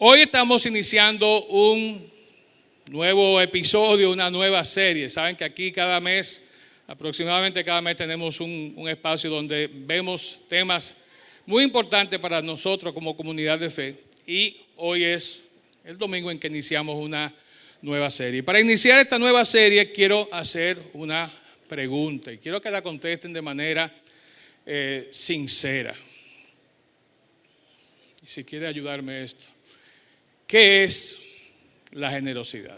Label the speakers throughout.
Speaker 1: Hoy estamos iniciando un nuevo episodio, una nueva serie. Saben que aquí aproximadamente cada mes tenemos un espacio donde vemos temas muy importantes para nosotros como comunidad de fe. Y hoy es el domingo en que iniciamos una nueva serie. Para iniciar esta nueva serie quiero hacer una pregunta y quiero que la contesten de manera sincera. Y si quiere ayudarme esto. ¿Qué es la generosidad?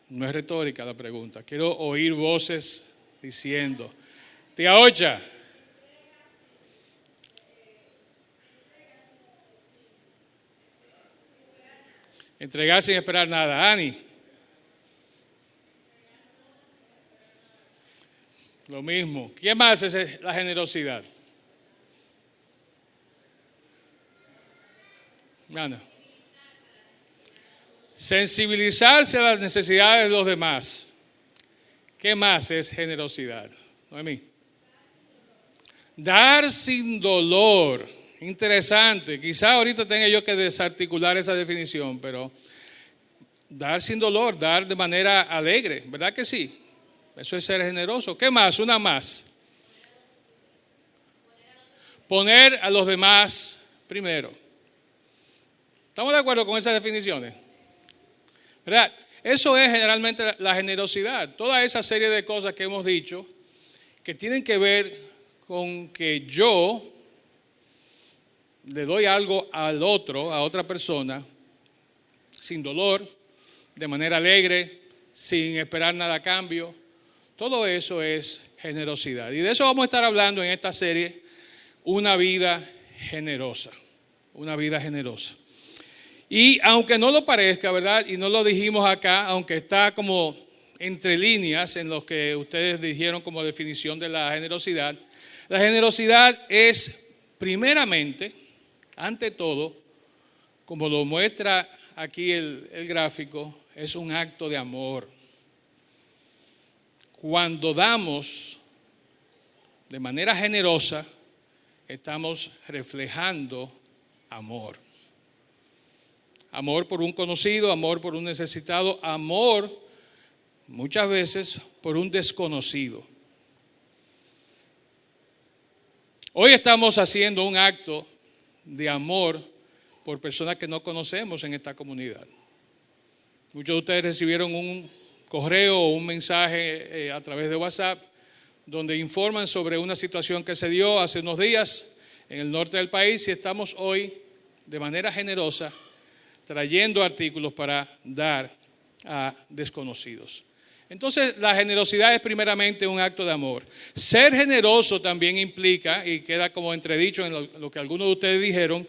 Speaker 1: No es retórica la pregunta. Quiero oír voces diciendo, tía Ocha. Entregar sin esperar nada. Ani. Lo mismo. ¿Qué más es la generosidad? Ana. Sensibilizarse a las necesidades de los demás. ¿Qué más es generosidad? Noemí. Dar sin dolor. Interesante. Quizá ahorita tenga yo que desarticular esa definición, pero dar sin dolor, dar de manera alegre, ¿verdad que sí? Eso es ser generoso. ¿Qué más? Una más. Poner a los demás primero. ¿Estamos de acuerdo con esas definiciones? ¿Verdad? Eso es generalmente la generosidad. Toda esa serie de cosas que hemos dicho que tienen que ver con que yo le doy algo al otro, a otra persona, sin dolor, de manera alegre, sin esperar nada a cambio. Todo eso es generosidad. Y de eso vamos a estar hablando en esta serie, una vida generosa. Una vida generosa. Y aunque no lo parezca, ¿verdad? Y no lo dijimos acá, aunque está como entre líneas en lo que ustedes dijeron como definición de la generosidad es primeramente, ante todo, como lo muestra aquí el gráfico, es un acto de amor. Cuando damos de manera generosa, estamos reflejando amor. Amor por un conocido, amor por un necesitado, amor muchas veces por un desconocido. Hoy estamos haciendo un acto de amor por personas que no conocemos en esta comunidad. Muchos de ustedes recibieron un correo o un mensaje a través de WhatsApp donde informan sobre una situación que se dio hace unos días en el norte del país y estamos hoy de manera generosa trayendo artículos para dar a desconocidos. Entonces, la generosidad es primeramente un acto de amor. Ser generoso también implica, y queda como entredicho en lo que algunos de ustedes dijeron,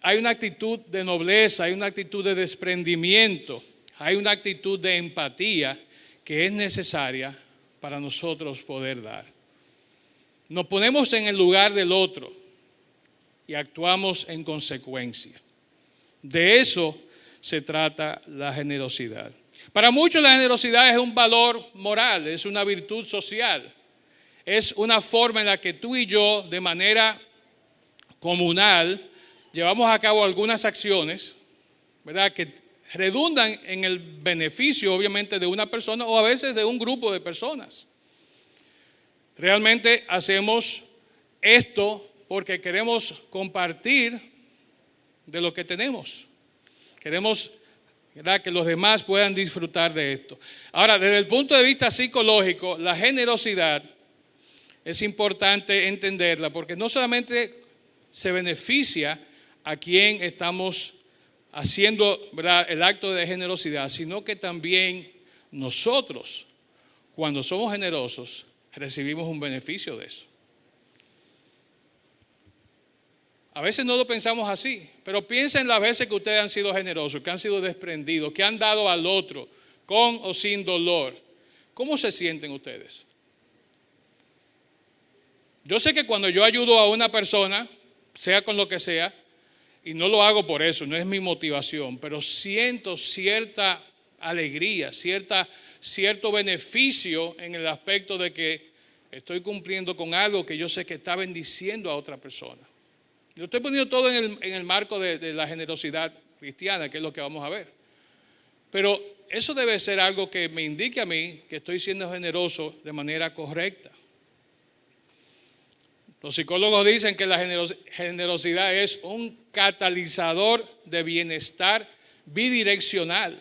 Speaker 1: hay una actitud de nobleza, hay una actitud de desprendimiento, hay una actitud de empatía que es necesaria para nosotros poder dar. Nos ponemos en el lugar del otro y actuamos en consecuencia. De eso se trata la generosidad. Para muchos la generosidad es un valor moral, es una virtud social. Es una forma en la que tú y yo, de manera comunal, llevamos a cabo algunas acciones, ¿verdad?, que redundan en el beneficio, obviamente, de una persona o a veces de un grupo de personas. Realmente hacemos esto porque queremos compartir de lo que tenemos. Queremos, ¿verdad?, que los demás puedan disfrutar de esto. Ahora, desde el punto de vista psicológico, la generosidad es importante entenderla porque no solamente se beneficia a quien estamos haciendo, ¿verdad?, el acto de generosidad, sino que también nosotros, cuando somos generosos, recibimos un beneficio de eso. A veces no lo pensamos así, pero piensen las veces que ustedes han sido generosos, que han sido desprendidos, que han dado al otro con o sin dolor. ¿Cómo se sienten ustedes? Yo sé que cuando yo ayudo a una persona, sea con lo que sea, y no lo hago por eso, no es mi motivación, pero siento cierta alegría, cierto beneficio en el aspecto de que estoy cumpliendo con algo que yo sé que está bendiciendo a otra persona. Lo estoy poniendo todo en el marco de la generosidad cristiana, que es lo que vamos a ver. Pero eso debe ser algo que me indique a mí que estoy siendo generoso de manera correcta. Los psicólogos dicen que la generosidad es un catalizador de bienestar bidireccional,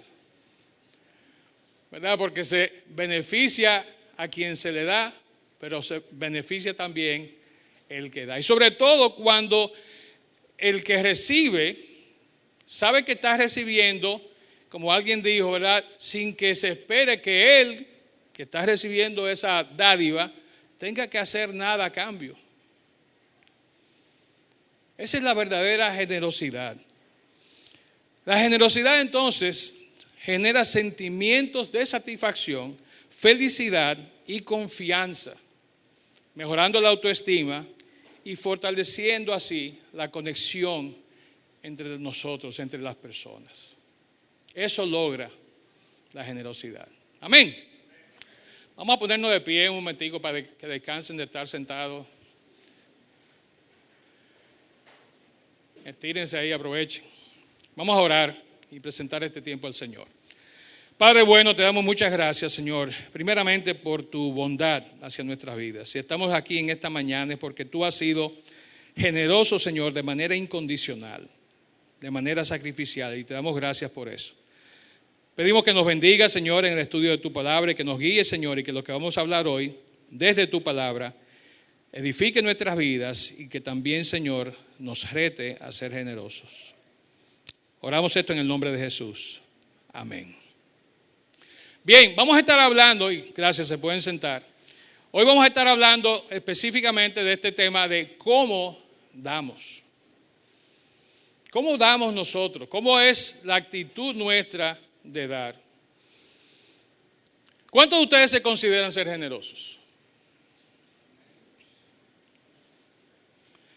Speaker 1: ¿verdad? Porque se beneficia a quien se le da, pero se beneficia también el que da. Y sobre todo cuando el que recibe sabe que está recibiendo, como alguien dijo, ¿verdad? Sin que se espere que él, que está recibiendo esa dádiva, tenga que hacer nada a cambio. Esa es la verdadera generosidad. La generosidad entonces genera sentimientos de satisfacción, felicidad y confianza, mejorando la autoestima y fortaleciendo así la conexión entre nosotros, entre las personas. Eso logra la generosidad. Amén. Vamos a ponernos de pie un momentico para que descansen de estar sentados. Estírense ahí, aprovechen. Vamos a orar y presentar este tiempo al Señor. Padre bueno, te damos muchas gracias, Señor, primeramente por tu bondad hacia nuestras vidas. Si estamos aquí en esta mañana es porque tú has sido generoso, Señor, de manera incondicional, de manera sacrificial, y te damos gracias por eso. Pedimos que nos bendiga, Señor, en el estudio de tu palabra y que nos guíe, Señor, y que lo que vamos a hablar hoy, desde tu palabra, edifique nuestras vidas y que también, Señor, nos rete a ser generosos. Oramos esto en el nombre de Jesús. Amén. Bien, vamos a estar hablando, y gracias, se pueden sentar. Hoy vamos a estar hablando específicamente de este tema de cómo damos. ¿Cómo damos nosotros? ¿Cómo es la actitud nuestra de dar? ¿Cuántos de ustedes se consideran ser generosos?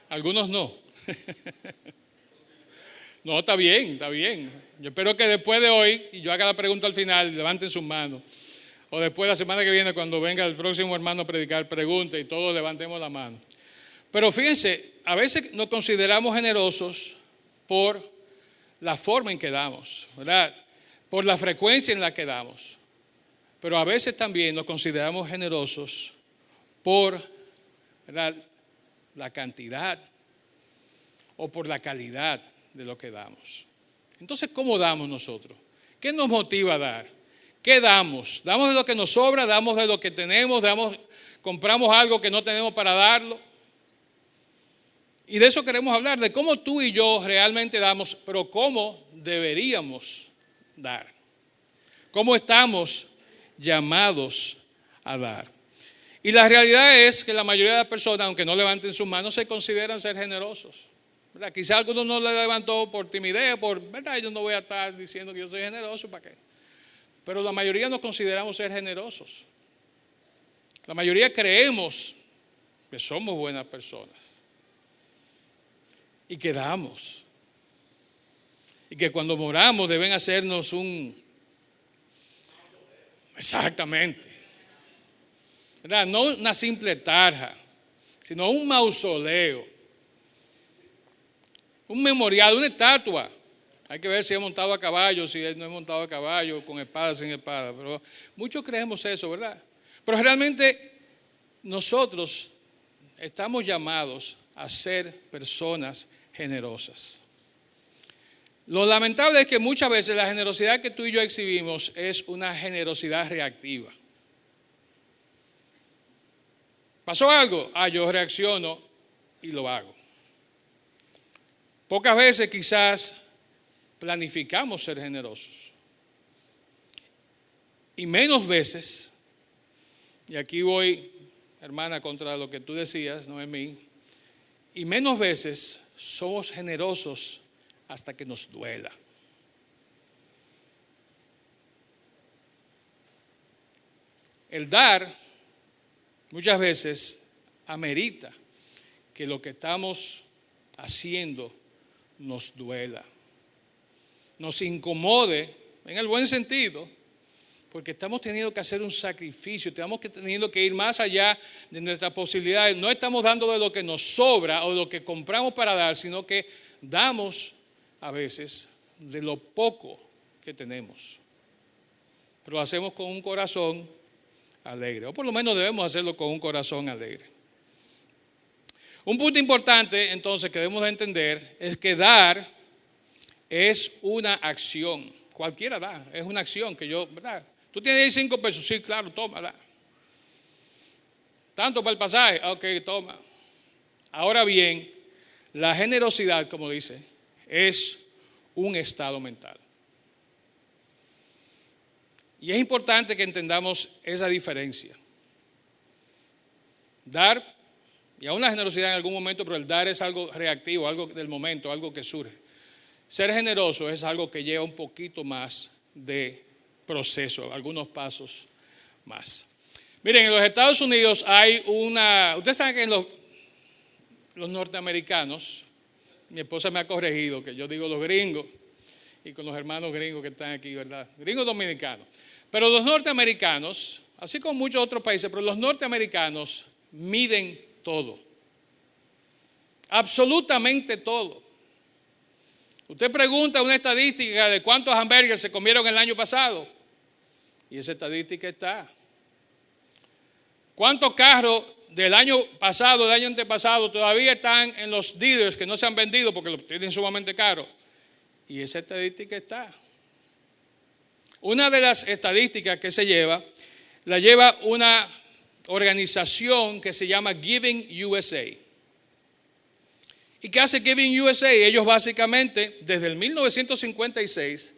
Speaker 1: Algunos no. No, está bien, está bien. Yo espero que después de hoy, y yo haga la pregunta al final, levanten sus manos. O después la semana que viene, cuando venga el próximo hermano a predicar, pregunte y todos levantemos la mano. Pero fíjense, a veces nos consideramos generosos por la forma en que damos, ¿verdad? Por la frecuencia en la que damos. Pero a veces también nos consideramos generosos por, ¿verdad?, la cantidad o por la calidad de lo que damos. Entonces, ¿cómo damos nosotros? ¿Qué nos motiva a dar? ¿Qué damos? ¿Damos de lo que nos sobra? ¿Damos de lo que tenemos? ¿Compramos algo que no tenemos para darlo? Y de eso queremos hablar, de cómo tú y yo realmente damos, pero cómo deberíamos dar. ¿Cómo estamos llamados a dar? Y la realidad es que la mayoría de las personas, aunque no levanten sus manos, se consideran ser generosos, ¿verdad? Quizá algunos no le levantó por timidez, ¿verdad? Yo no voy a estar diciendo que yo soy generoso, ¿para qué? Pero la mayoría nos consideramos ser generosos. La mayoría creemos que somos buenas personas y que damos. Y que cuando moramos deben hacernos exactamente, ¿verdad? No una simple tarja, sino un mausoleo, un memorial, una estatua. Hay que ver si he montado a caballo, si no he montado a caballo, con espada, sin espada. Pero muchos creemos eso, ¿verdad? Pero realmente nosotros estamos llamados a ser personas generosas. Lo lamentable es que muchas veces la generosidad que tú y yo exhibimos es una generosidad reactiva. ¿Pasó algo? Yo reacciono y lo hago. Pocas veces quizás planificamos ser generosos. Y menos veces, y aquí voy, hermana, contra lo que tú decías, Noemí, y menos veces somos generosos hasta que nos duela. El dar muchas veces amerita que lo que estamos haciendo nos duela, nos incomode en el buen sentido, porque estamos teniendo que hacer un sacrificio, estamos teniendo que ir más allá de nuestras posibilidades. No estamos dando de lo que nos sobra o de lo que compramos para dar, sino que damos a veces de lo poco que tenemos. Pero lo hacemos con un corazón alegre, o por lo menos debemos hacerlo con un corazón alegre. Un punto importante entonces que debemos de entender es que dar es una acción. Cualquiera da, es una acción que yo, ¿verdad? Tú tienes ahí 5 pesos, sí, claro, tómala. Tanto para el pasaje, ok, toma. Ahora bien, la generosidad, como dice, es un estado mental. Y es importante que entendamos esa diferencia. Dar, y aún la generosidad en algún momento, pero el dar es algo reactivo, algo del momento, algo que surge. Ser generoso es algo que lleva un poquito más de proceso, algunos pasos más. Miren, en los Estados Unidos hay ustedes saben que en los norteamericanos, mi esposa me ha corregido, que yo digo los gringos, y con los hermanos gringos que están aquí, ¿verdad? Gringos dominicanos. Pero los norteamericanos, así como muchos otros países, pero los norteamericanos miden todo. Absolutamente todo. Usted pregunta una estadística de cuántos hamburguesas se comieron el año pasado. Y esa estadística está. ¿Cuántos carros del año pasado, del año antepasado, todavía están en los dealers que no se han vendido porque los tienen sumamente caros? Y esa estadística está. Una de las estadísticas que la lleva una organización que se llama Giving USA. ¿Y qué hace Giving USA? Ellos básicamente, desde el 1956,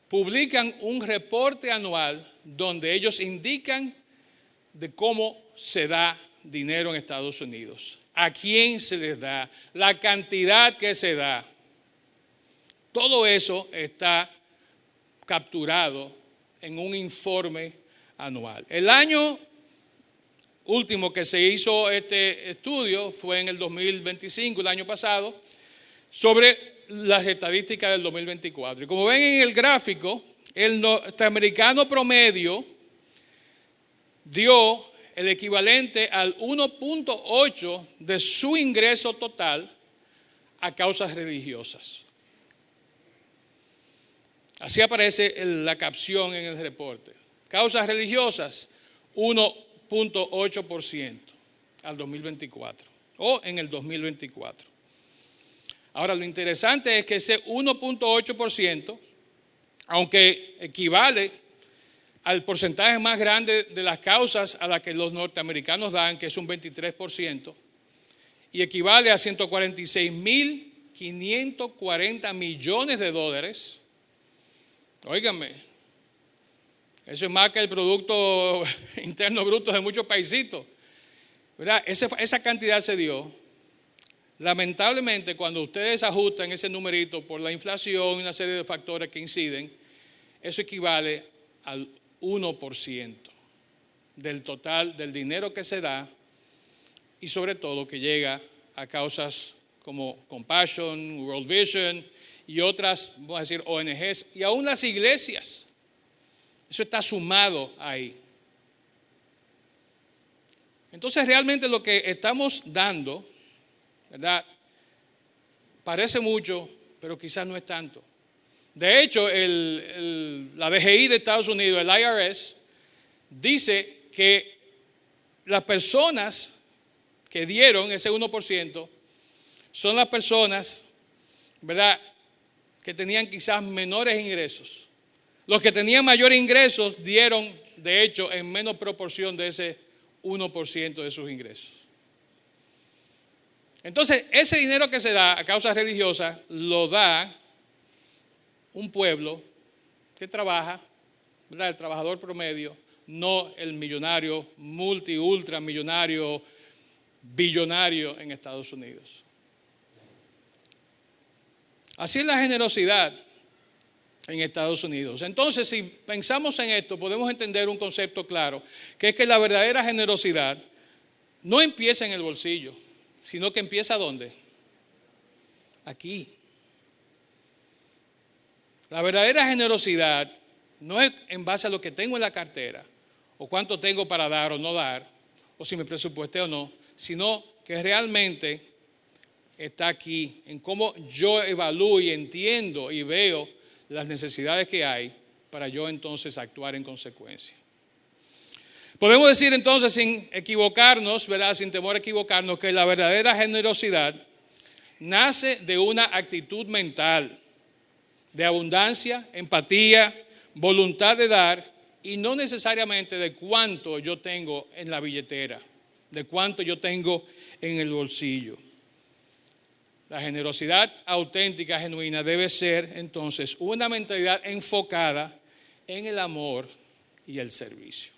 Speaker 1: publican un reporte anual donde ellos indican de cómo se da dinero en Estados Unidos, a quién se les da, la cantidad que se da. Todo eso está capturado en un informe anual. El año último que se hizo este estudio fue en el 2025, el año pasado, sobre las estadísticas del 2024. Y como ven en el gráfico, el norteamericano promedio dio el equivalente al 1.8 de su ingreso total a causas religiosas. Así aparece la capción en el reporte. Causas religiosas, 1.8% al 2024 o en el 2024. Ahora, lo interesante es que ese 1.8%, aunque equivale al porcentaje más grande de las causas a las que los norteamericanos dan, que es un 23%, y equivale a 146.540 millones de dólares. Óigame, eso es más que el Producto Interno Bruto de muchos paisitos, ¿verdad? Esa cantidad se dio. Lamentablemente, cuando ustedes ajustan ese numerito por la inflación y una serie de factores que inciden, eso equivale al 1% del total del dinero que se da y sobre todo que llega a causas como Compassion, World Vision y otras, vamos a decir, ONGs y aún las iglesias. Eso está sumado ahí. Entonces realmente lo que estamos dando, ¿verdad? Parece mucho, pero quizás no es tanto. De hecho, la DGI de Estados Unidos, el IRS, dice que las personas que dieron ese 1% son las personas, ¿verdad?, que tenían quizás menores ingresos. Los que tenían mayores ingresos dieron, de hecho, en menos proporción de ese 1% de sus ingresos. Entonces, ese dinero que se da a causas religiosas lo da un pueblo que trabaja, ¿verdad?, el trabajador promedio, no el millonario, ultramillonario, billonario en Estados Unidos. Así es la generosidad en Estados Unidos. Entonces, si pensamos en esto, podemos entender un concepto claro, que es que la verdadera generosidad no empieza en el bolsillo, sino que empieza ¿dónde? Aquí. La verdadera generosidad no es en base a lo que tengo en la cartera, o cuánto tengo para dar o no dar, o si me presupuesté o no, sino que realmente está aquí en cómo yo evalúo y entiendo y veo las necesidades que hay para yo entonces actuar en consecuencia. Podemos decir entonces sin equivocarnos, ¿verdad? Sin temor a equivocarnos, que la verdadera generosidad nace de una actitud mental de abundancia, empatía, voluntad de dar y no necesariamente de cuánto yo tengo en la billetera, de cuánto yo tengo en el bolsillo. La generosidad auténtica, genuina, debe ser entonces una mentalidad enfocada en el amor y el servicio.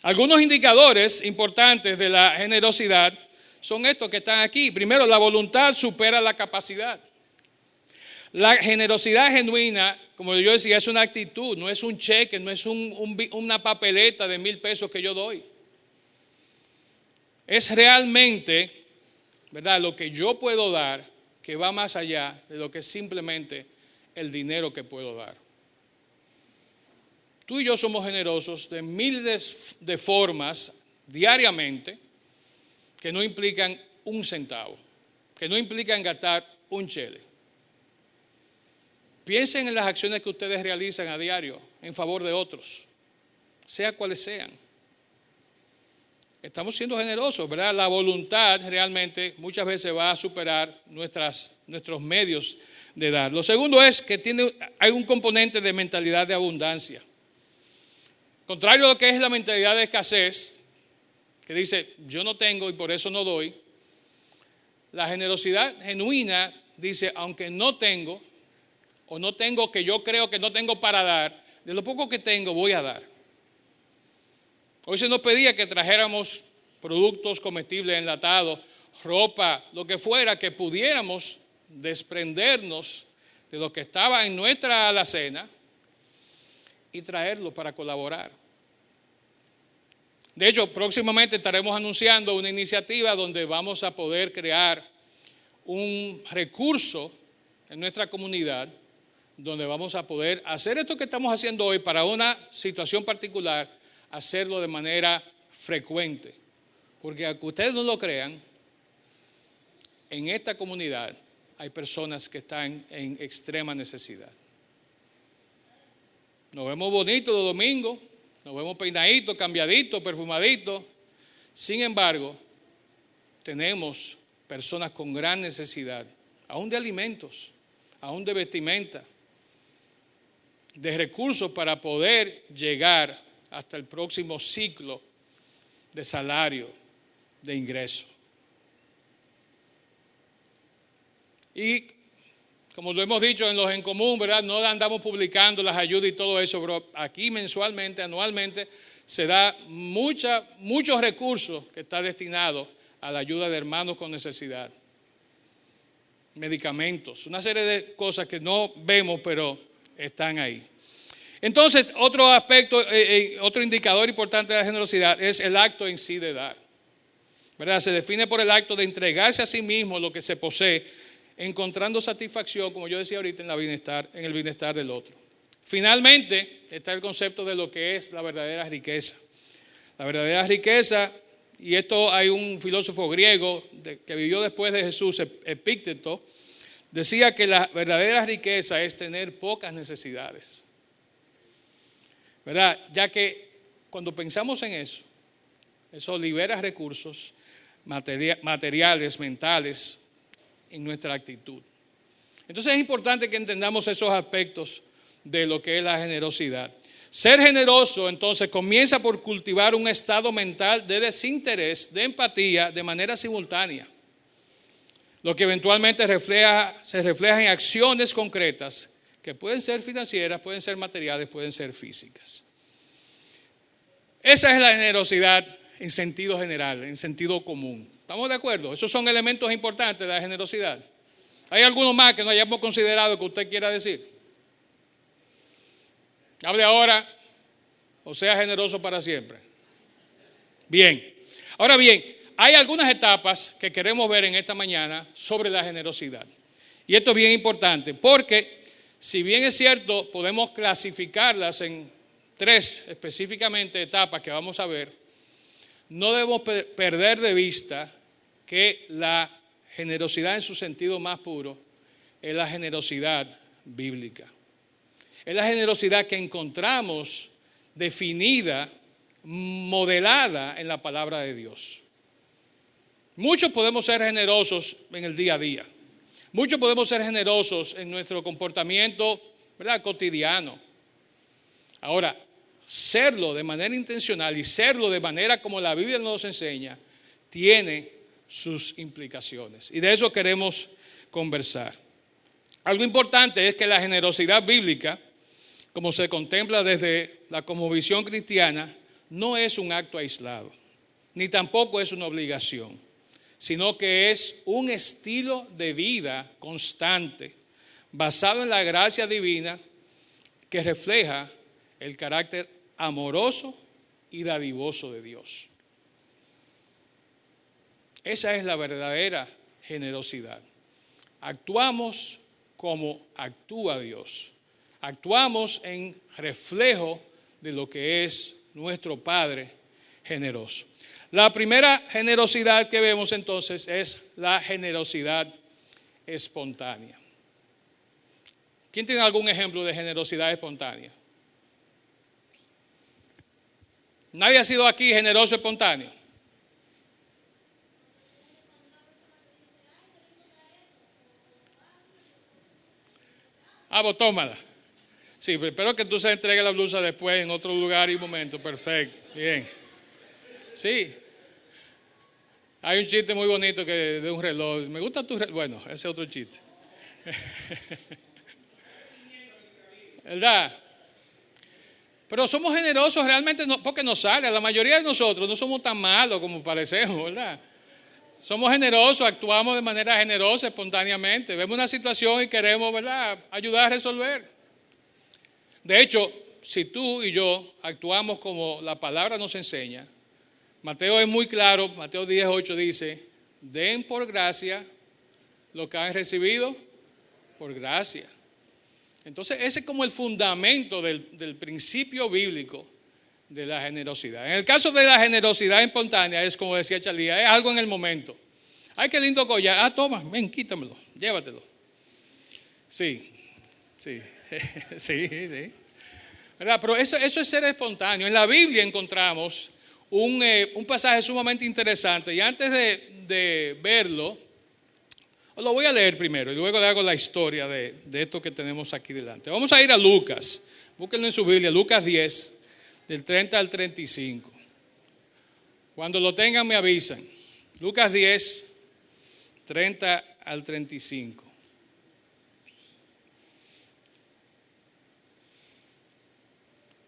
Speaker 1: Algunos indicadores importantes de la generosidad son estos que están aquí. Primero, la voluntad supera la capacidad. La generosidad genuina, como yo decía, es una actitud, no es un cheque, no es una papeleta de 1,000 pesos que yo doy. Es realmente, ¿verdad?, lo que yo puedo dar que va más allá de lo que es simplemente el dinero que puedo dar. Tú y yo somos generosos de miles de formas diariamente que no implican un centavo, que no implican gastar un chele. Piensen en las acciones que ustedes realizan a diario en favor de otros, sea cuales sean. Estamos siendo generosos, ¿verdad? La voluntad realmente muchas veces va a superar nuestros medios de dar. Lo segundo es que hay un componente de mentalidad de abundancia. Contrario a lo que es la mentalidad de escasez, que dice, yo no tengo y por eso no doy, la generosidad genuina dice, aunque no tengo, o no tengo que yo creo que no tengo para dar, de lo poco que tengo voy a dar. Hoy se nos pedía que trajéramos productos comestibles enlatados, ropa, lo que fuera, que pudiéramos desprendernos de lo que estaba en nuestra alacena y traerlo para colaborar. De hecho, próximamente estaremos anunciando una iniciativa donde vamos a poder crear un recurso en nuestra comunidad donde vamos a poder hacer esto que estamos haciendo hoy para una situación particular, hacerlo de manera frecuente. Porque aunque ustedes no lo crean, en esta comunidad hay personas que están en extrema necesidad. Nos vemos bonitos los domingos, nos vemos peinaditos, cambiaditos, perfumaditos. Sin embargo, tenemos personas con gran necesidad, aún de alimentos, aún de vestimenta, de recursos para poder llegar hasta el próximo ciclo de salario, de ingreso. Y como lo hemos dicho en los en común, ¿verdad? No andamos publicando las ayudas y todo eso, pero aquí mensualmente, anualmente, se da muchos recursos que están destinados a la ayuda de hermanos con necesidad. Medicamentos, una serie de cosas que no vemos, pero están ahí. Entonces, otro aspecto, otro indicador importante de la generosidad es el acto en sí de dar. ¿Verdad? Se define por el acto de entregarse a sí mismo lo que se posee, encontrando satisfacción, como yo decía ahorita, en el bienestar del otro. Finalmente, está el concepto de lo que es la verdadera riqueza. La verdadera riqueza, y esto hay un filósofo griego que vivió después de Jesús, Epicteto, decía que la verdadera riqueza es tener pocas necesidades. ¿Verdad? Ya que cuando pensamos en eso libera recursos materiales, mentales, en nuestra actitud. Entonces es importante que entendamos esos aspectos de lo que es la generosidad. Ser generoso entonces comienza por cultivar un estado mental de desinterés, de empatía, de manera simultánea. Lo que eventualmente se refleja en acciones concretas que pueden ser financieras, pueden ser materiales, pueden ser físicas. Esa es la generosidad en sentido general, en sentido común. ¿Estamos de acuerdo? Esos son elementos importantes de la generosidad. ¿Hay alguno más que no hayamos considerado que usted quiera decir? Hable ahora o sea generoso para siempre. Bien. Ahora bien, hay algunas etapas que queremos ver en esta mañana sobre la generosidad. Y esto es bien importante porque si bien es cierto, podemos clasificarlas en 3 específicamente etapas que vamos a ver, no debemos perder de vista que la generosidad en su sentido más puro es la generosidad bíblica. Es la generosidad que encontramos definida, modelada en la palabra de Dios. Muchos podemos ser generosos en el día a día. Muchos podemos ser generosos en nuestro comportamiento, ¿verdad?, cotidiano. Ahora, serlo de manera intencional y serlo de manera como la Biblia nos enseña, tiene sus implicaciones. Y de eso queremos conversar. Algo importante es que la generosidad bíblica, como se contempla desde la cosmovisión cristiana, no es un acto aislado, ni tampoco es una obligación, sino que es un estilo de vida constante, basado en la gracia divina que refleja el carácter amoroso y dadivoso de Dios. Esa es la verdadera generosidad. Actuamos como actúa Dios. Actuamos en reflejo de lo que es nuestro Padre generoso. La primera generosidad que vemos entonces es la generosidad espontánea. ¿Quién tiene algún ejemplo de generosidad espontánea? ¿Nadie ha sido aquí generoso espontáneo? Vos tómala. Sí, pero espero que tú se entregue la blusa después en otro lugar y momento. Perfecto, bien. Sí. Hay un chiste muy bonito de un reloj. Me gusta tu reloj. Bueno, ese es otro chiste. ¿Verdad? Pero somos generosos realmente porque nos sale. La mayoría de nosotros no somos tan malos como parecemos, ¿verdad? Somos generosos, actuamos de manera generosa, espontáneamente. Vemos una situación y queremos, ¿verdad?, ayudar a resolver. De hecho, si tú y yo actuamos como la palabra nos enseña, Mateo es muy claro, Mateo 10:8 dice, den por gracia lo que han recibido por gracia. Entonces ese es como el fundamento del principio bíblico de la generosidad. En el caso de la generosidad espontánea es como decía Chalía, es algo en el momento. Ay, qué lindo collar. Toma, ven, quítamelo, llévatelo. Sí. Sí. ¿Verdad? Pero eso es ser espontáneo. En la Biblia encontramos un pasaje sumamente interesante. Y antes de verlo, lo voy a leer primero y luego le hago la historia de esto que tenemos aquí delante. Vamos a ir a Lucas. Búsquenlo en su Biblia, Lucas 10, del 30 al 35. Cuando lo tengan me avisan. Lucas 10, 30 al 35.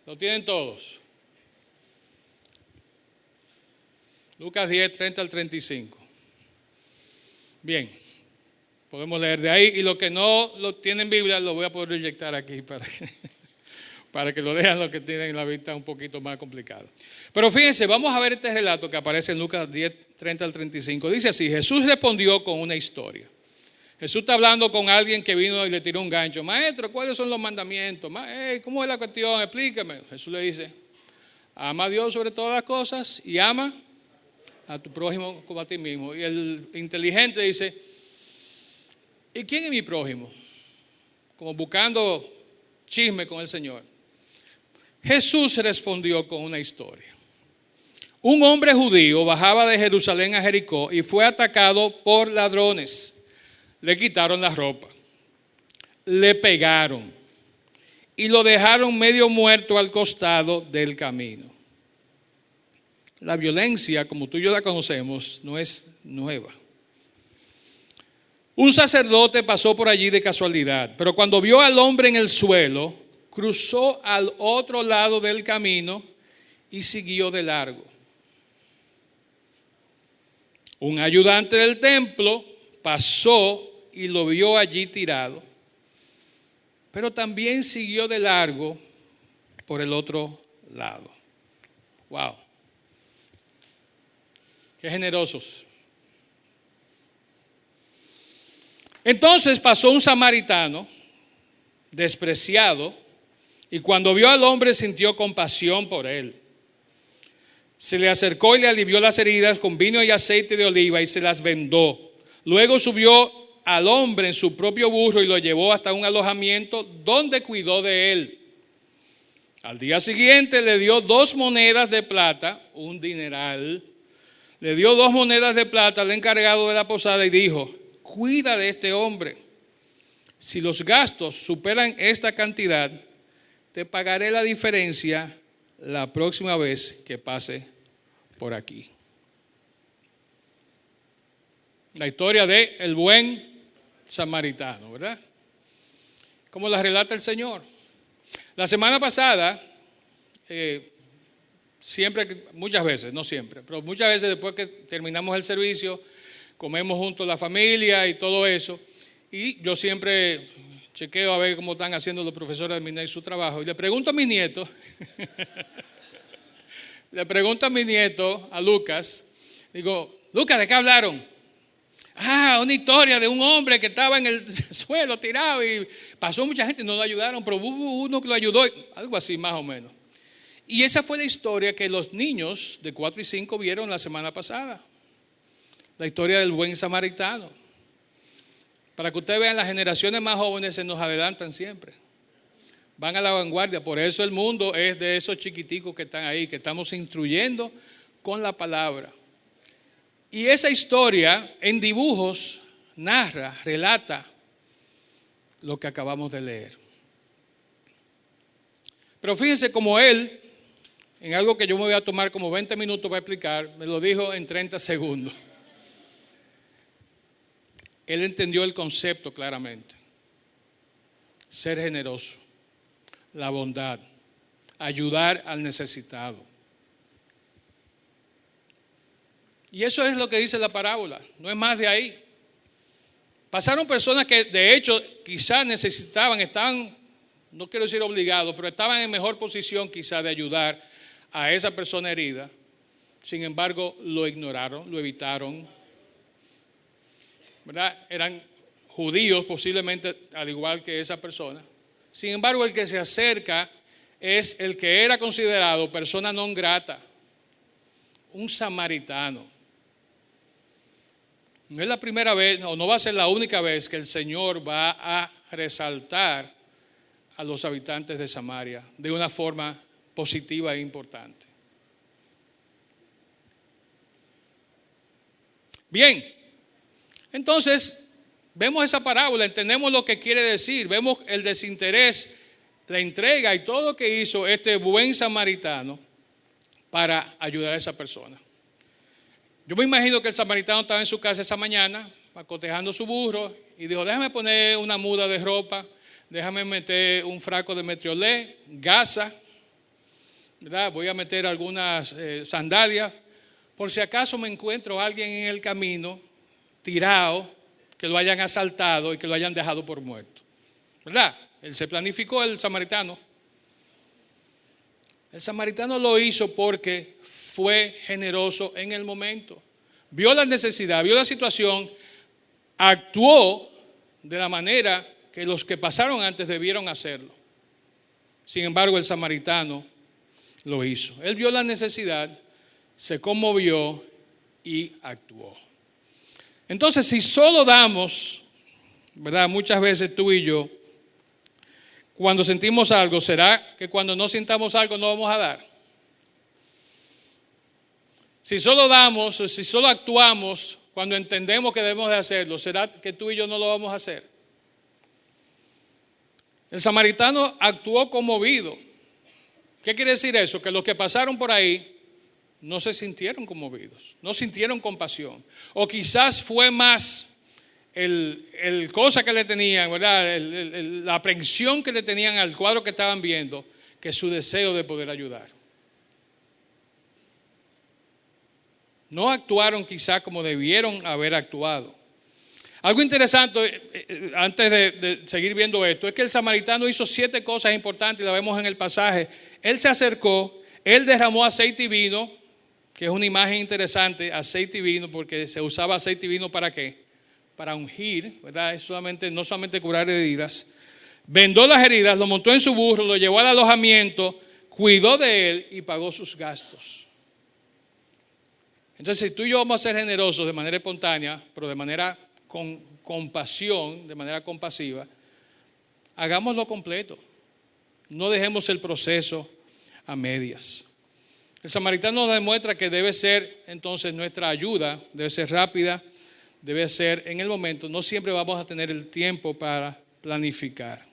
Speaker 1: ¿Lo tienen todos? Lucas 10, 30 al 35. Bien, podemos leer de ahí. Y los que no lo tienen Biblia, lo voy a poder proyectar aquí para que lo lean los que tienen la vista un poquito más complicada. Pero fíjense, vamos a ver este relato que aparece en Lucas 10, 30 al 35. Dice así, Jesús respondió con una historia. Jesús está hablando con alguien que vino y le tiró un gancho. Maestro, ¿cuáles son los mandamientos? ¿Cómo es la cuestión? Explícame. Jesús le dice, ama a Dios sobre todas las cosas y ama a tu prójimo como a ti mismo. Y el inteligente dice, ¿y quién es mi prójimo? Como buscando chisme con el Señor. Jesús respondió con una historia. Un hombre judío bajaba de Jerusalén a Jericó y fue atacado por ladrones. Le quitaron la ropa, le pegaron y lo dejaron medio muerto al costado del camino. La violencia, como tú y yo la conocemos, no es nueva. Un sacerdote pasó por allí de casualidad, pero cuando vio al hombre en el suelo, cruzó al otro lado del camino y siguió de largo. Un ayudante del templo pasó y lo vio allí tirado, pero también siguió de largo por el otro lado. Wow. Qué generosos. Entonces pasó un samaritano despreciado, y cuando vio al hombre sintió compasión por él. Se le acercó y le alivió las heridas con vino y aceite de oliva y se las vendó. Luego subió al hombre en su propio burro y lo llevó hasta un alojamiento donde cuidó de él. Al día siguiente le dio 2 monedas de plata, un dineral. Le dio 2 monedas de plata al encargado de la posada y dijo: cuida de este hombre. Si los gastos superan esta cantidad, te pagaré la diferencia la próxima vez que pase por aquí. La historia de el buen samaritano, ¿verdad? Como la relata el Señor. La semana pasada, muchas veces, no siempre, pero muchas veces después que terminamos el servicio, comemos juntos la familia y todo eso, y yo siempre chequeo a ver cómo están haciendo los profesores de MINEI su trabajo, y le pregunto a mi nieto, a Lucas, digo: Lucas, ¿de qué hablaron? Una historia de un hombre que estaba en el suelo tirado y pasó mucha gente y no lo ayudaron, pero hubo uno que lo ayudó, algo así más o menos. Y esa fue la historia que los niños de 4 y 5 vieron la semana pasada. La historia del buen samaritano. Para que ustedes vean, las generaciones más jóvenes se nos adelantan siempre. Van a la vanguardia. Por eso el mundo es de esos chiquiticos que están ahí, que estamos instruyendo con la palabra. Y esa historia en dibujos narra, relata lo que acabamos de leer. Pero fíjense cómo él, en algo que yo me voy a tomar como 20 minutos para explicar, me lo dijo en 30 segundos. Él entendió el concepto claramente. Ser generoso, la bondad, ayudar al necesitado. Y eso es lo que dice la parábola, no es más de ahí. Pasaron personas que de hecho quizás necesitaban, estaban, no quiero decir obligados, pero estaban en mejor posición quizás de ayudar a esa persona herida. Sin embargo, lo ignoraron, lo evitaron, ¿verdad? Eran judíos posiblemente al igual que esa persona. Sin embargo, el que se acerca es el que era considerado persona non grata, un samaritano. No es la primera vez, no va a ser la única vez que el Señor va a resaltar a los habitantes de Samaria de una forma positiva e importante. Bien, entonces vemos esa parábola, entendemos lo que quiere decir, vemos el desinterés, la entrega y todo lo que hizo este buen samaritano para ayudar a esa persona. Yo me imagino que el samaritano estaba en su casa esa mañana, acotejando su burro, y dijo: déjame poner una muda de ropa, déjame meter un frasco de metriolé, gasa, ¿verdad? Voy a meter algunas sandalias, por si acaso me encuentro a alguien en el camino, tirado, que lo hayan asaltado y que lo hayan dejado por muerto, ¿verdad? Él se planificó, el samaritano. El samaritano lo hizo porque fue generoso en el momento. Vio la necesidad, vio la situación, actuó de la manera que los que pasaron antes debieron hacerlo. Sin embargo, el samaritano lo hizo. Él vio la necesidad, se conmovió y actuó. Entonces, si solo damos, ¿verdad? Muchas veces tú y yo, cuando sentimos algo, ¿será que cuando no sintamos algo no vamos a dar? Si solo damos, si solo actuamos cuando entendemos que debemos de hacerlo, ¿será que tú y yo no lo vamos a hacer? El samaritano actuó conmovido. ¿Qué quiere decir eso? Que los que pasaron por ahí no se sintieron conmovidos, no sintieron compasión. O quizás fue más el cosa que le tenían, ¿verdad? La aprehensión que le tenían al cuadro que estaban viendo, que su deseo de poder ayudar. No actuaron quizá como debieron haber actuado. Algo interesante, antes de seguir viendo esto, es que el samaritano hizo 7 cosas importantes y la vemos en el pasaje. Él se acercó, él derramó aceite y vino, que es una imagen interesante, aceite y vino, porque se usaba aceite y vino ¿para qué? Para ungir, ¿verdad? No solamente curar heridas. vendó las heridas, lo montó en su burro, lo llevó al alojamiento, cuidó de él y pagó sus gastos. Entonces, si tú y yo vamos a ser generosos de manera espontánea, pero de manera con compasión, de manera compasiva, hagámoslo completo. No dejemos el proceso a medias. El samaritano nos demuestra que debe ser entonces nuestra ayuda, debe ser rápida, debe ser en el momento. No siempre vamos a tener el tiempo para planificar.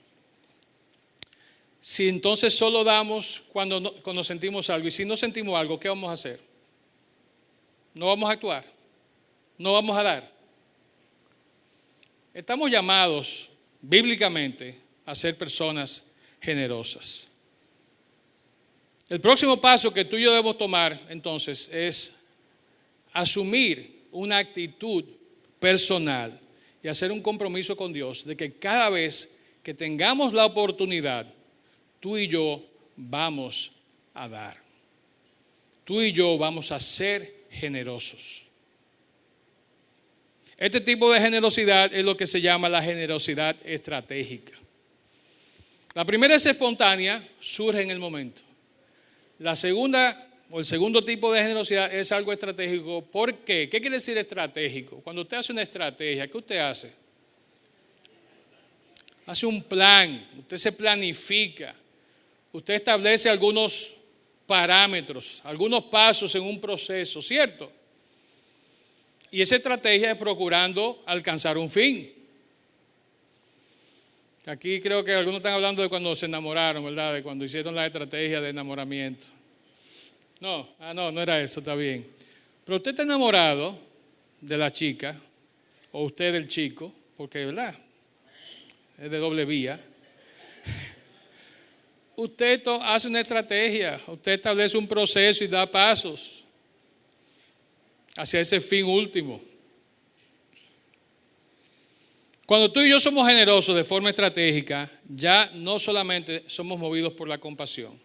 Speaker 1: Si entonces solo damos cuando sentimos algo, y si no sentimos algo, ¿qué vamos a hacer? No vamos a actuar, no vamos a dar. Estamos llamados bíblicamente a ser personas generosas. El próximo paso que tú y yo debemos tomar entonces es asumir una actitud personal y hacer un compromiso con Dios de que cada vez que tengamos la oportunidad, tú y yo vamos a dar. Tú y yo vamos a ser generosos. Este tipo de generosidad es lo que se llama la generosidad estratégica. La primera es espontánea, surge en el momento. La segunda o el segundo tipo de generosidad es algo estratégico. ¿Por qué? ¿Qué quiere decir estratégico? Cuando usted hace una estrategia, ¿qué usted hace? Hace un plan, usted se planifica, usted establece algunos parámetros, algunos pasos en un proceso, ¿cierto? Y esa estrategia es procurando alcanzar un fin. Aquí creo que algunos están hablando de cuando se enamoraron, ¿verdad? De cuando hicieron la estrategia de enamoramiento. No era eso, está bien. Pero usted está enamorado de la chica, o usted del chico, porque, ¿verdad? Es de doble vía. Usted hace una estrategia, usted establece un proceso y da pasos hacia ese fin último. Cuando tú y yo somos generosos de forma estratégica, ya no solamente somos movidos por la compasión,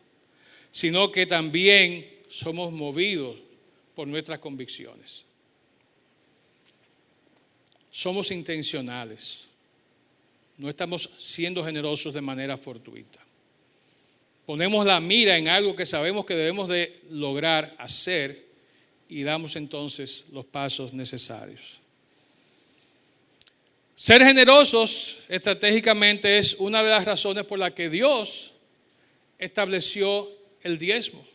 Speaker 1: sino que también somos movidos por nuestras convicciones. Somos intencionales. No estamos siendo generosos de manera fortuita. Ponemos la mira en algo que sabemos que debemos de lograr hacer y damos entonces los pasos necesarios. Ser generosos estratégicamente es una de las razones por las que Dios estableció el diezmo.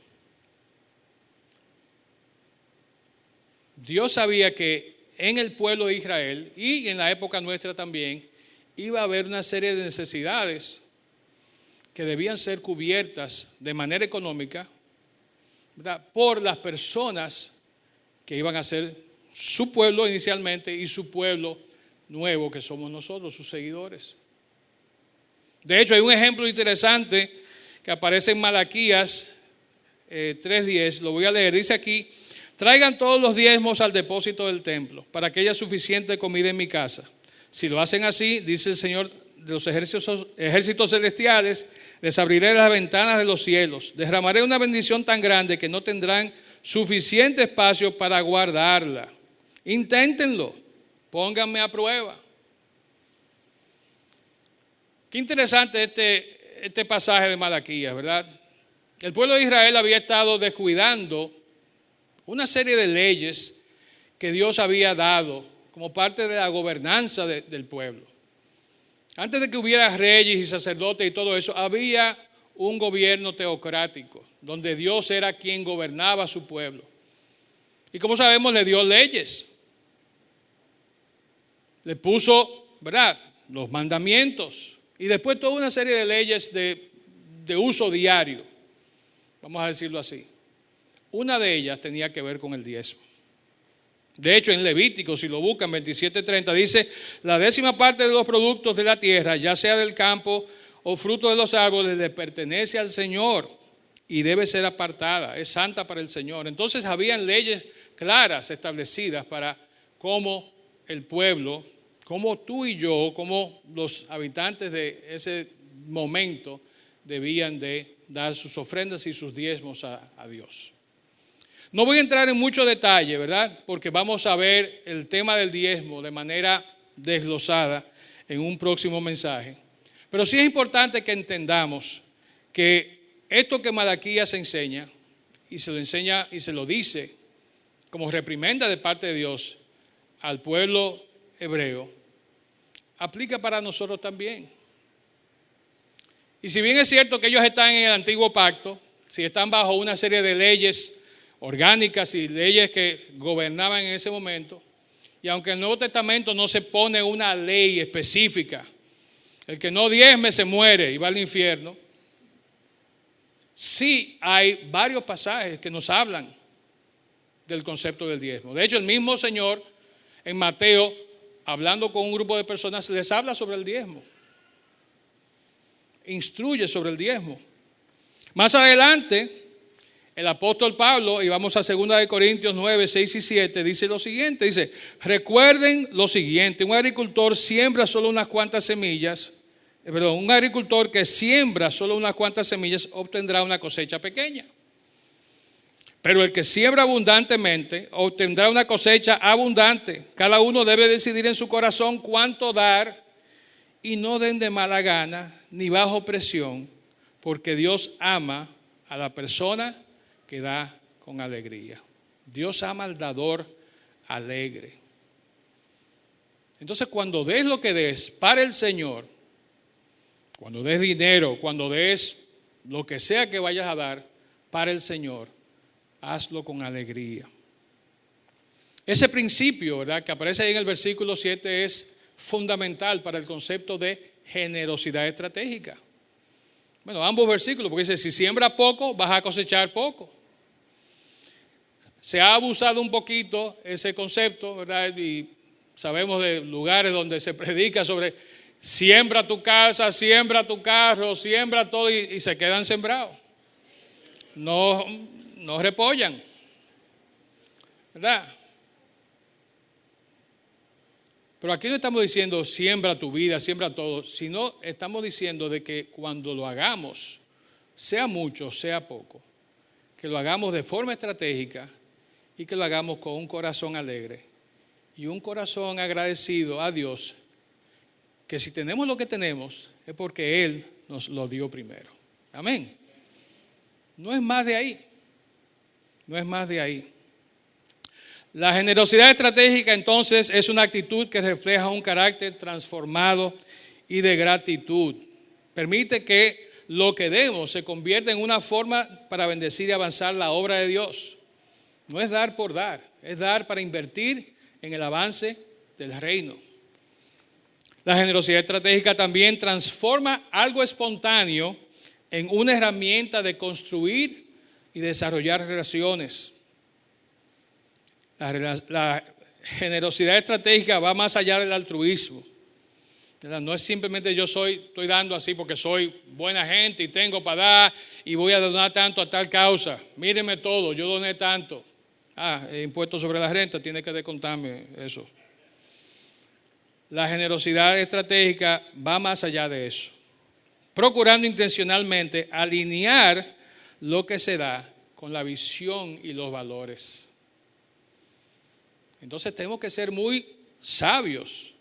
Speaker 1: Dios sabía que en el pueblo de Israel y en la época nuestra también iba a haber una serie de necesidades que debían ser cubiertas de manera económica, ¿verdad?, por las personas que iban a ser su pueblo inicialmente y su pueblo nuevo que somos nosotros, sus seguidores. De hecho, hay un ejemplo interesante que aparece en Malaquías 3:10, lo voy a leer, dice aquí: traigan todos los diezmos al depósito del templo, para que haya suficiente comida en mi casa. Si lo hacen así, dice el Señor de los ejércitos celestiales, les abriré las ventanas de los cielos, derramaré una bendición tan grande que no tendrán suficiente espacio para guardarla. Inténtenlo, pónganme a prueba. Qué interesante este pasaje de Malaquías, ¿verdad? El pueblo de Israel había estado descuidando una serie de leyes que Dios había dado como parte de la gobernanza del pueblo. Antes de que hubiera reyes y sacerdotes y todo eso, había un gobierno teocrático, donde Dios era quien gobernaba a su pueblo. Y como sabemos, le dio leyes. Le puso, ¿verdad?, los mandamientos. Y después toda una serie de leyes de uso diario, vamos a decirlo así. Una de ellas tenía que ver con el diezmo. De hecho, en Levítico, si lo buscan, 27:30, dice: la 10ª parte de los productos de la tierra, ya sea del campo o fruto de los árboles, le pertenece al Señor y debe ser apartada, es santa para el Señor. Entonces habían leyes claras establecidas para cómo el pueblo, como tú y yo, como los habitantes de ese momento, debían de dar sus ofrendas y sus diezmos a Dios. No voy a entrar en mucho detalle, ¿verdad?, porque vamos a ver el tema del diezmo de manera desglosada en un próximo mensaje. Pero sí es importante que entendamos que esto que Malaquías enseña, y se lo enseña y se lo dice como reprimenda de parte de Dios al pueblo hebreo, aplica para nosotros también. Y si bien es cierto que ellos están en el antiguo pacto, si están bajo una serie de leyes orgánicas y leyes que gobernaban en ese momento, y aunque en el Nuevo Testamento no se pone una ley específica, el que no diezme se muere y va al infierno, sí hay varios pasajes que nos hablan del concepto del diezmo. De hecho, el mismo Señor en Mateo, hablando con un grupo de personas, les habla sobre el diezmo. Instruye sobre el diezmo. Más adelante, el apóstol Pablo, y vamos a 2 Corintios 9, 6 y 7, dice lo siguiente, dice, recuerden lo siguiente, un agricultor siembra solo unas cuantas semillas, un agricultor que siembra solo unas cuantas semillas obtendrá una cosecha pequeña. Pero el que siembra abundantemente obtendrá una cosecha abundante. Cada uno debe decidir en su corazón cuánto dar y no den de mala gana ni bajo presión, porque Dios ama a la persona que da con alegría. Dios ama al dador alegre. Entonces, cuando des lo que des para el Señor, cuando des dinero, cuando des lo que sea que vayas a dar para el Señor, hazlo con alegría. Ese principio, ¿verdad?, que aparece ahí en el versículo 7 es fundamental para el concepto de generosidad estratégica. Bueno, ambos versículos, porque dice, si siembras poco, vas a cosechar poco. Se ha abusado un poquito ese concepto, ¿verdad? Y sabemos de lugares donde se predica sobre siembra tu casa, siembra tu carro, siembra todo y se quedan sembrados. No repollan, ¿verdad? Pero aquí no estamos diciendo siembra tu vida, siembra todo, sino estamos diciendo de que cuando lo hagamos, sea mucho, sea poco, que lo hagamos de forma estratégica y que lo hagamos con un corazón alegre y un corazón agradecido a Dios, que si tenemos lo que tenemos es porque Él nos lo dio primero. Amén. No es más de ahí. No es más de ahí. La generosidad estratégica entonces es una actitud que refleja un carácter transformado y de gratitud. Permite que lo que demos se convierta en una forma para bendecir y avanzar la obra de Dios. No es dar por dar, es dar para invertir en el avance del reino. La generosidad estratégica también transforma algo espontáneo en una herramienta de construir y desarrollar relaciones. La generosidad estratégica va más allá del altruismo. No es simplemente estoy dando así porque soy buena gente y tengo para dar y voy a donar tanto a tal causa. Mírenme todo, yo doné tanto. Impuesto sobre la renta, tiene que descontarme eso. La generosidad estratégica va más allá de eso, procurando intencionalmente alinear lo que se da con la visión y los valores. Entonces tenemos que ser muy sabios,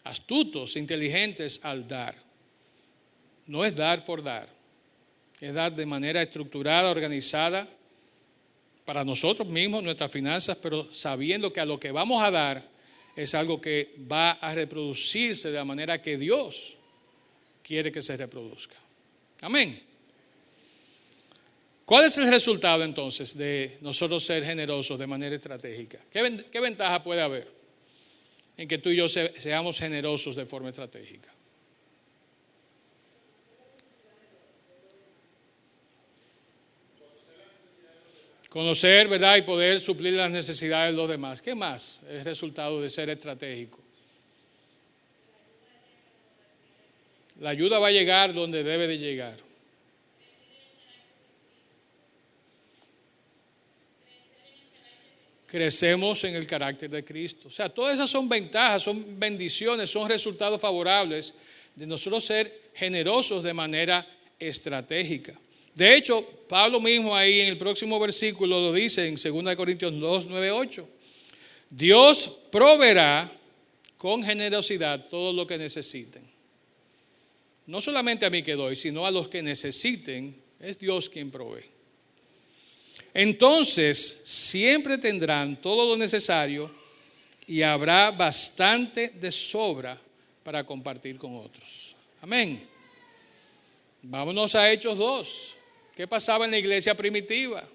Speaker 1: astutos, inteligentes al dar. No es dar por dar, es dar de manera estructurada, organizada, para nosotros mismos, nuestras finanzas, pero sabiendo que a lo que vamos a dar es algo que va a reproducirse de la manera que Dios quiere que se reproduzca. Amén. ¿Cuál es el resultado entonces de nosotros ser generosos de manera estratégica? ¿Qué ventaja puede haber en que tú y yo seamos generosos de forma estratégica? Conocer, ¿verdad? Y poder suplir las necesidades de los demás. ¿Qué más es el resultado de ser estratégico? La ayuda va a llegar donde debe de llegar. Crecemos en el carácter de Cristo. O sea, todas esas son ventajas, son bendiciones, son resultados favorables de nosotros ser generosos de manera estratégica. De hecho, Pablo mismo ahí en el próximo versículo lo dice en 2 Corintios 2, 9, 8. Dios proveerá con generosidad todo lo que necesiten. no solamente a mí que doy, sino a los que necesiten, es Dios quien provee. Entonces siempre tendrán todo lo necesario y habrá bastante de sobra para compartir con otros. Amén. Vámonos a Hechos 2. ¿Qué pasaba en la iglesia primitiva?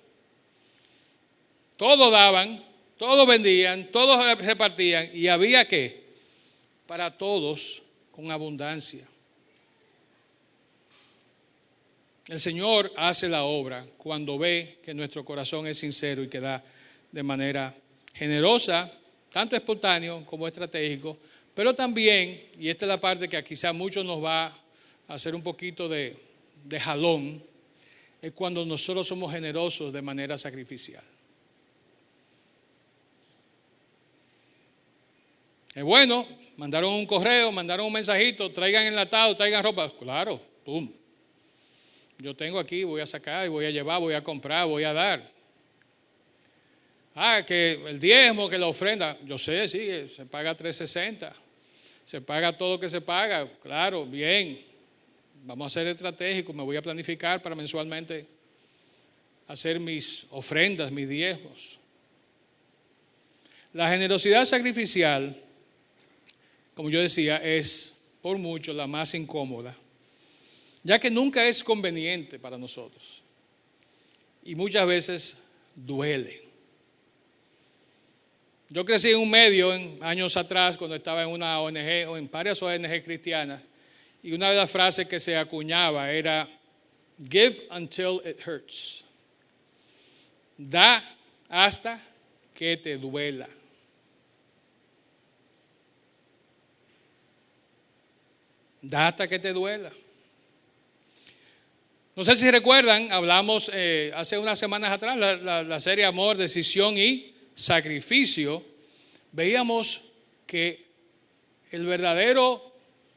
Speaker 1: Todos daban, todos vendían, todos repartían y había ¿qué? Para todos con abundancia. El Señor hace la obra cuando ve que nuestro corazón es sincero y que da de manera generosa, tanto espontáneo como estratégico, pero también, y esta es la parte que quizá muchos nos va a hacer un poquito de jalón, es cuando nosotros somos generosos de manera sacrificial. Es bueno, mandaron un correo, mandaron un mensajito, traigan enlatado, traigan ropa. Claro, pum. Yo tengo aquí, voy a sacar, y voy a llevar, voy a comprar, voy a dar. Que el diezmo, que la ofrenda. Yo sé, sí, se paga 360. Se paga todo lo que se paga. Claro, bien. Vamos a ser estratégicos, me voy a planificar para mensualmente hacer mis ofrendas, mis diezmos. La generosidad sacrificial, como yo decía, es por mucho la más incómoda, ya que nunca es conveniente para nosotros y muchas veces duele. Yo crecí en un medio años atrás cuando estaba en una ONG o en varias ONG cristianas y una de las frases que se acuñaba era "Give until it hurts". Da hasta que te duela. Da hasta que te duela. No sé si recuerdan, hablamos hace unas semanas atrás, la serie Amor, Decisión y Sacrificio. Veíamos que el verdadero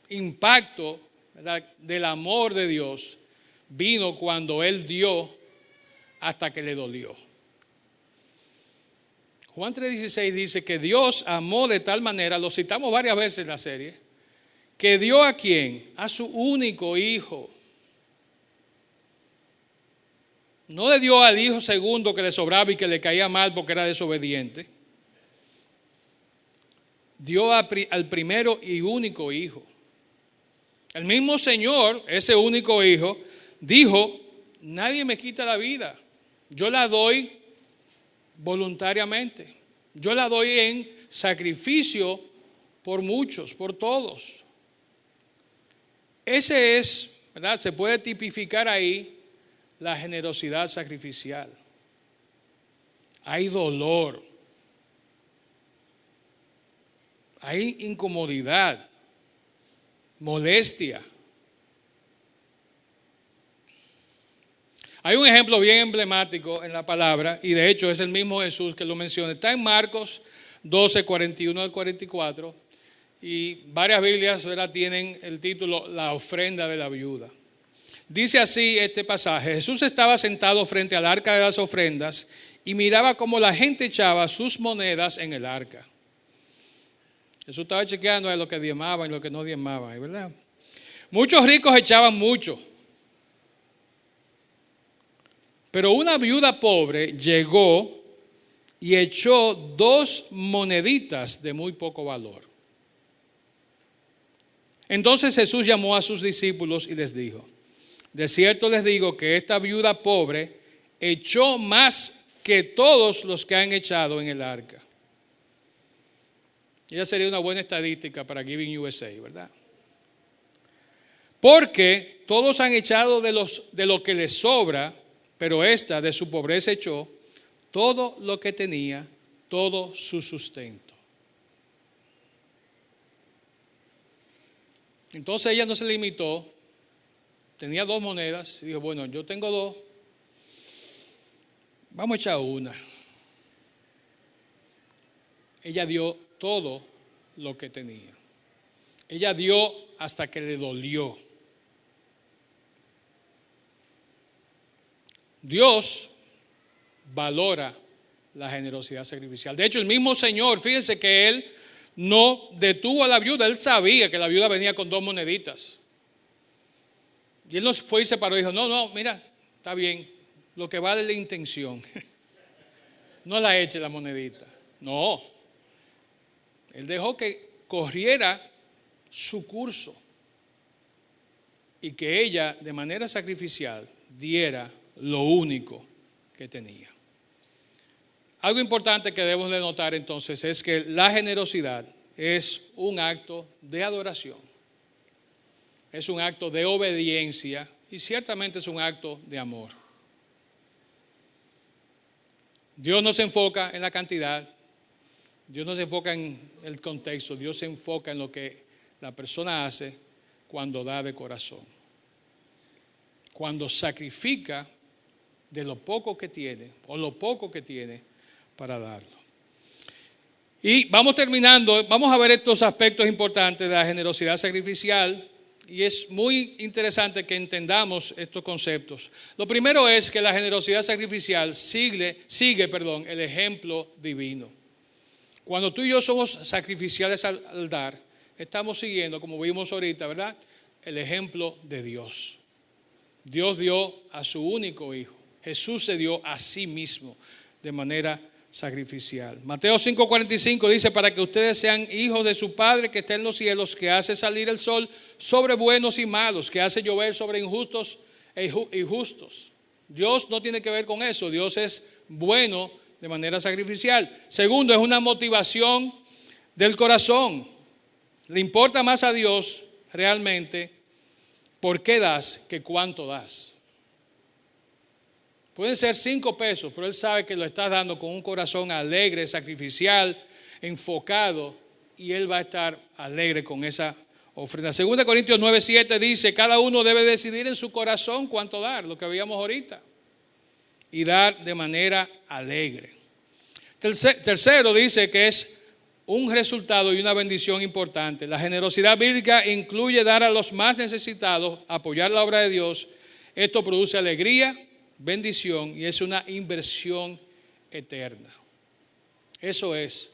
Speaker 1: impacto, ¿verdad?, del amor de Dios vino cuando Él dio hasta que le dolió. Juan 3:16 dice que Dios amó de tal manera, lo citamos varias veces en la serie, que dio ¿a quién? A su único hijo. No le dio al hijo segundo que le sobraba y que le caía mal porque era desobediente. Dio al primero y único hijo. El mismo Señor, ese único hijo, dijo: nadie me quita la vida, yo la doy voluntariamente, yo la doy en sacrificio por muchos, por todos. Ese es, ¿verdad? Se puede tipificar ahí la generosidad sacrificial. Hay dolor, hay incomodidad, molestia. Hay un ejemplo bien emblemático en la palabra, y de hecho es el mismo Jesús que lo menciona. Está en Marcos 12, 41 al 44, y varias Biblias, ¿verdad?, tienen el título La ofrenda de la viuda. Dice así este pasaje: Jesús estaba sentado frente al arca de las ofrendas y miraba cómo la gente echaba sus monedas en el arca. Jesús estaba chequeando a lo que diezmaban y lo que no diezmaban, ¿verdad? Muchos ricos echaban mucho, pero una viuda pobre llegó y echó 2 moneditas de muy poco valor. Entonces Jesús llamó a sus discípulos y les dijo: de cierto les digo que esta viuda pobre echó más que todos los que han echado en el arca. Ella sería una buena estadística para Giving USA, ¿verdad? Porque todos han echado de lo que les sobra, pero esta de su pobreza echó todo lo que tenía, todo su sustento. Entonces ella no se limitó, tenía 2 monedas y dijo: bueno, yo tengo 2, vamos a echar una. Ella dio todo lo que tenía. Ella dio hasta que le dolió. Dios valora la generosidad sacrificial. De hecho, el mismo Señor, fíjense que Él no detuvo a la viuda. Él sabía que la viuda venía con 2 moneditas. Y él no fue y se paró y dijo, no, mira, está bien, lo que vale es la intención. No la eche la monedita. No. Él dejó que corriera su curso y que ella, de manera sacrificial, diera lo único que tenía. Algo importante que debemos de notar entonces es que la generosidad es un acto de adoración, es un acto de obediencia y ciertamente es un acto de amor. Dios no se enfoca en la cantidad, Dios no se enfoca en el contexto, Dios se enfoca en lo que la persona hace cuando da de corazón, cuando sacrifica de lo poco que tiene o lo poco que tiene para darlo. Y vamos terminando, vamos a ver estos aspectos importantes de la generosidad sacrificial y es muy interesante que entendamos estos conceptos. Lo primero es que la generosidad sacrificial sigue el ejemplo divino. Cuando tú y yo somos sacrificiales al dar, estamos siguiendo, como vimos ahorita, ¿verdad?, el ejemplo de Dios. Dios dio a su único Hijo. Jesús se dio a sí mismo de manera sacrificial. Mateo 5:45 dice, para que ustedes sean hijos de su Padre que está en los cielos, que hace salir el sol sobre buenos y malos, que hace llover sobre injustos y justos. Dios no tiene que ver con eso. Dios es bueno de manera sacrificial. Segundo, es una motivación del corazón. Le importa más a Dios realmente por qué das que cuánto das. Pueden ser 5 pesos, pero Él sabe que lo estás dando con un corazón alegre, sacrificial, enfocado, y Él va a estar alegre con esa ofrenda. 2 Corintios 9:7 dice, cada uno debe decidir en su corazón cuánto dar, lo que veíamos ahorita, y dar de manera alegre. Tercero dice que es un resultado y una bendición importante. La generosidad bíblica incluye dar a los más necesitados, apoyar la obra de Dios. Esto produce alegría, bendición y es una inversión eterna. Eso es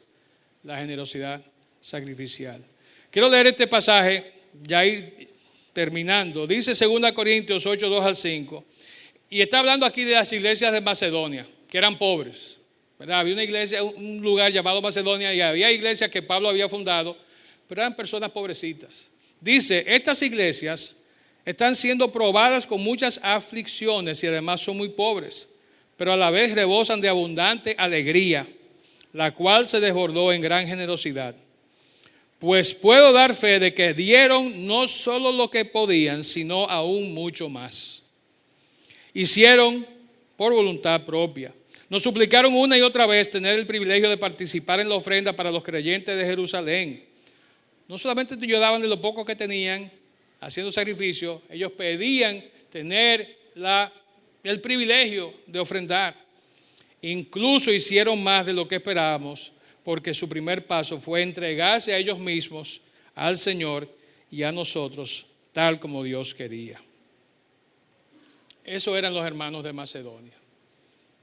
Speaker 1: la generosidad sacrificial. Quiero leer este pasaje, ya ir terminando. Dice 2 Corintios 8:2-5. Y está hablando aquí de las iglesias de Macedonia, que eran pobres, ¿verdad? Había una iglesia, un lugar llamado Macedonia, y había iglesias que Pablo había fundado, pero eran personas pobrecitas. Dice, estas iglesias están siendo probadas con muchas aflicciones y además son muy pobres, pero a la vez rebosan de abundante alegría, la cual se desbordó en gran generosidad. Pues puedo dar fe de que dieron no solo lo que podían, sino aún mucho más. Hicieron por voluntad propia. Nos suplicaron una y otra vez tener el privilegio de participar en la ofrenda para los creyentes de Jerusalén. No solamente ayudaban de lo poco que tenían, haciendo sacrificio, ellos pedían tener el privilegio de ofrendar. Incluso hicieron más de lo que esperábamos, porque su primer paso fue entregarse a ellos mismos, al Señor y a nosotros, tal como Dios quería. Eso eran los hermanos de Macedonia.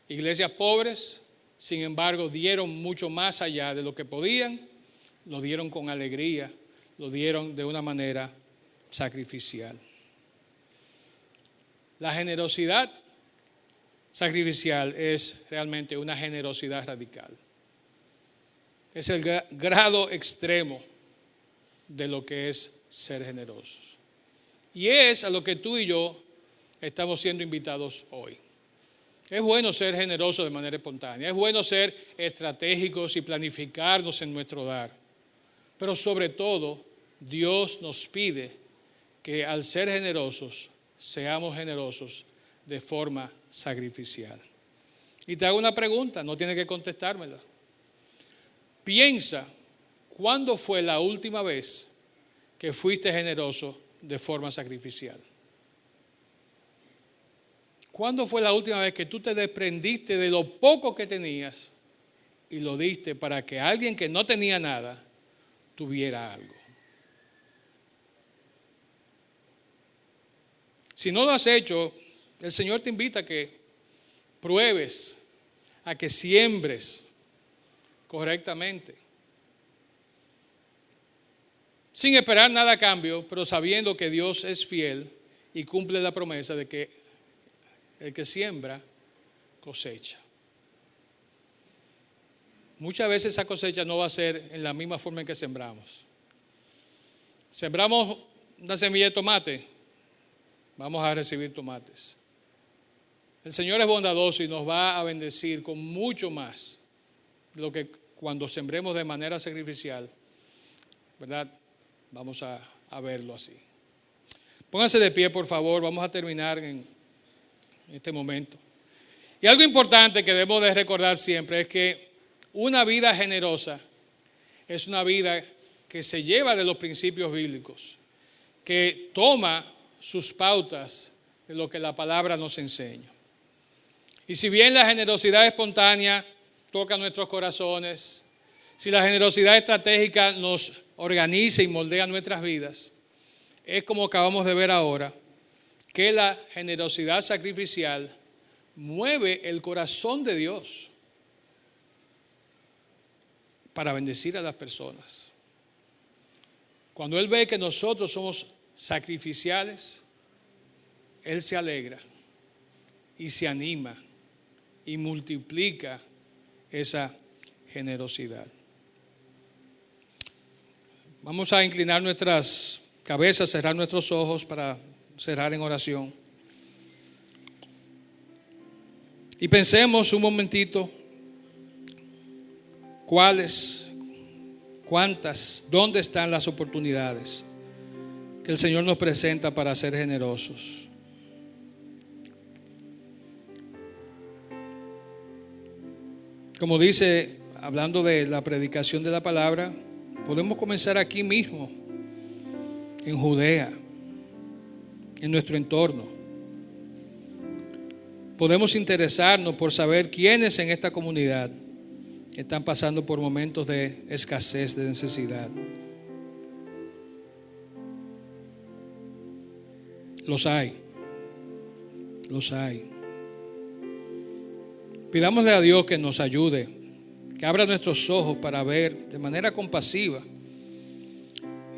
Speaker 1: Iglesias pobres, sin embargo, dieron mucho más allá de lo que podían, lo dieron con alegría, lo dieron de una manera sacrificial. La generosidad sacrificial es realmente una generosidad radical. Es el grado extremo de lo que es ser generosos. Y es a lo que tú y yo estamos siendo invitados hoy. Es bueno ser generosos de manera espontánea, es bueno ser estratégicos y planificarnos en nuestro dar. Pero sobre todo, Dios nos pide que al ser generosos, seamos generosos de forma sacrificial. Y te hago una pregunta, no tienes que contestármela. Piensa, ¿cuándo fue la última vez que fuiste generoso de forma sacrificial? ¿Cuándo fue la última vez que tú te desprendiste de lo poco que tenías y lo diste para que alguien que no tenía nada tuviera algo? Si no lo has hecho, el Señor te invita a que pruebes, a que siembres correctamente, sin esperar nada a cambio, pero sabiendo que Dios es fiel y cumple la promesa de que el que siembra, cosecha. Muchas veces esa cosecha no va a ser en la misma forma en que sembramos. Sembramos una semilla de tomate, vamos a recibir tomates. El Señor es bondadoso y nos va a bendecir con mucho más de lo que cuando sembremos de manera sacrificial, ¿verdad? Vamos a verlo así. Pónganse de pie, por favor, vamos a terminar en este momento. Y algo importante que debemos de recordar siempre es que una vida generosa es una vida que se lleva de los principios bíblicos, que toma sus pautas de lo que la palabra nos enseña. Y si bien la generosidad espontánea toca nuestros corazones, si la generosidad estratégica nos organiza y moldea nuestras vidas, es como acabamos de ver ahora, que la generosidad sacrificial mueve el corazón de Dios para bendecir a las personas. Cuando Él ve que nosotros somos sacrificiales, Él se alegra y se anima y multiplica esa generosidad. Vamos a inclinar nuestras cabezas, cerrar nuestros ojos para cerrar en oración. Y pensemos un momentito cuáles, cuántas, dónde están las oportunidades que el Señor nos presenta para ser generosos. Como dice, hablando de la predicación de la palabra, podemos comenzar aquí mismo, en Judea, en nuestro entorno. Podemos interesarnos por saber quiénes en esta comunidad están pasando por momentos de escasez, de necesidad. Los hay. Pidámosle a Dios que nos ayude, que abra nuestros ojos para ver de manera compasiva.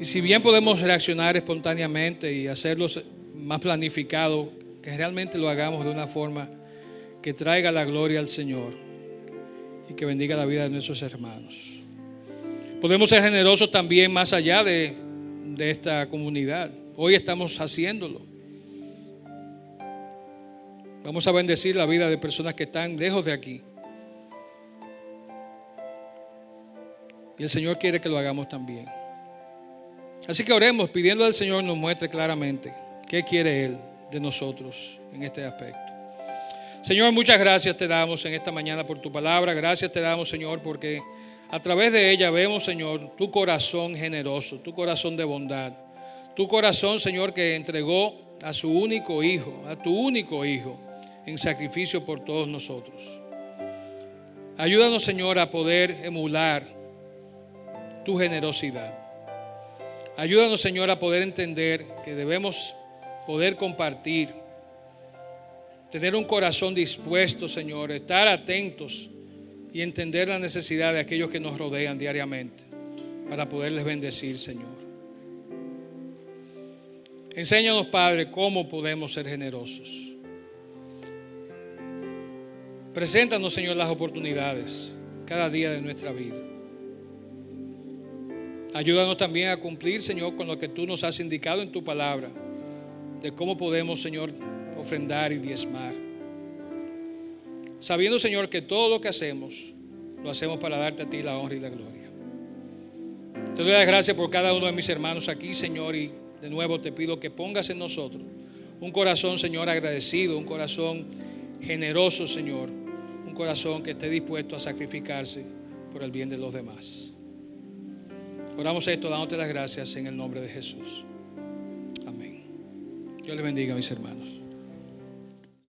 Speaker 1: Y si bien podemos reaccionar espontáneamente y hacerlo más planificado, que realmente lo hagamos de una forma que traiga la gloria al Señor y que bendiga la vida de nuestros hermanos. Podemos ser generosos también más allá de esta comunidad. Hoy estamos haciéndolo. Vamos a bendecir la vida de personas que están lejos de aquí. Y el Señor quiere que lo hagamos también. Así que oremos pidiendo al Señor nos muestre claramente qué quiere Él de nosotros en este aspecto. Señor, muchas gracias te damos en esta mañana por tu palabra. Gracias te damos, Señor, porque a través de ella vemos, Señor, tu corazón generoso, tu corazón de bondad. Tu corazón, Señor, que entregó a su único hijo, a tu único hijo, en sacrificio por todos nosotros. Ayúdanos, Señor, a poder emular tu generosidad. Ayúdanos, Señor, a poder entender que debemos poder compartir, tener un corazón dispuesto, Señor, estar atentos y entender la necesidad de aquellos que nos rodean diariamente para poderles bendecir, Señor. Enséñanos, Padre, cómo podemos ser generosos. Preséntanos, Señor, las oportunidades cada día de nuestra vida. Ayúdanos también a cumplir, Señor, con lo que tú nos has indicado en tu palabra, de cómo podemos, Señor, ofrendar y diezmar. Sabiendo, Señor, que todo lo que hacemos, lo hacemos para darte a ti la honra y la gloria. Te doy las gracias por cada uno de mis hermanos aquí, Señor, y de nuevo te pido que pongas en nosotros un corazón, Señor, agradecido, un corazón generoso, Señor, un corazón que esté dispuesto a sacrificarse por el bien de los demás. Oramos esto dándote las gracias en el nombre de Jesús. Amén. Dios les bendiga, mis hermanos.